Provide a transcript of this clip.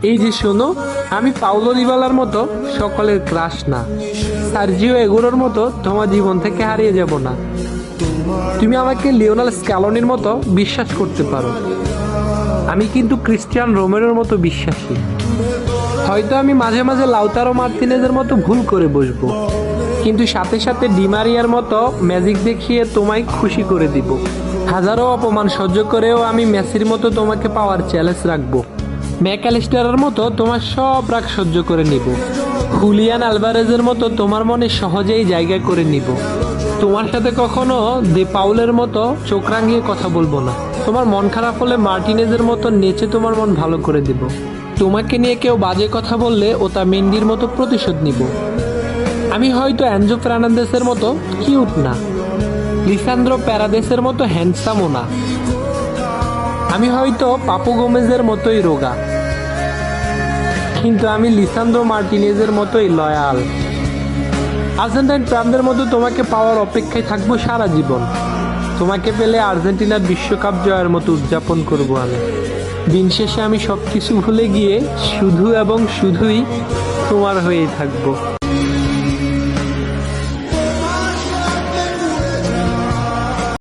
এই যে শোনো, আমি পাউলো দিবালার মতো সকলের ক্রাশ না, সার্জিও এগুলোর মতো তোমার জীবন থেকে হারিয়ে যাব না। তুমি আমাকে লিওনেল স্ক্যালোনির মতো বিশ্বাস করতে পারো, আমি কিন্তু ক্রিস্টিয়ান রোমেরোর মতো বিশ্বাসী। হয়তো আমি মাঝে মাঝে লাউতারো মার্তিনেজের মতো ভুল করে বসবো, কিন্তু সাথে সাথে ডিমারিয়ার মতো ম্যাজিক দেখিয়ে তোমায় খুশি করে দিব। হাজারো অপমান সহ্য করেও আমি মেসির মতো তোমাকে পাওয়ার চ্যালেঞ্জ রাখবো। ম্যাকঅ্যালিস্টারের মতো তোমার সব রাগ সহ্য করে নিব। হুলিয়ান আলভারেজের মতো তোমার মনে সহজেই জায়গা করে নিব। তোমার সাথে কখনো দে পাউলের মতো চোখ রাঙিয়ে কথা বলবো না। তোমার মন খারাপ হলে মার্টিনেজের মতো নেচে তোমার মন ভালো করে দিব। তোমাকে নিয়ে কেউ বাজে কথা বললে ওটা মেন্ডির মতো প্রতিশোধ নিব। আমি হয়তো অ্যানজো ফার্নান্দেসের মতো কিউট না, লিসান্দ্রো প্যারাদেসের মতো হ্যান্ডসামও না, আমি হয়তো পাপু গোমেজের মতোই রোগা, কিন্তু আমি লিসান্দ্রো মার্টিনেজের মতোই লয়াল। আর্জেন্টাইন প্রাণদের মতো তোমাকে পাওয়ার অপেক্ষায় থাকবো সারা জীবন। তোমাকে পেলে আর্জেন্টিনার বিশ্বকাপ জয়ের মতো উদযাপন করব আমি। দিন শেষে আমি সবকিছু ভুলে গিয়ে শুধু এবং শুধুই তোমার হয়েই থাকবো।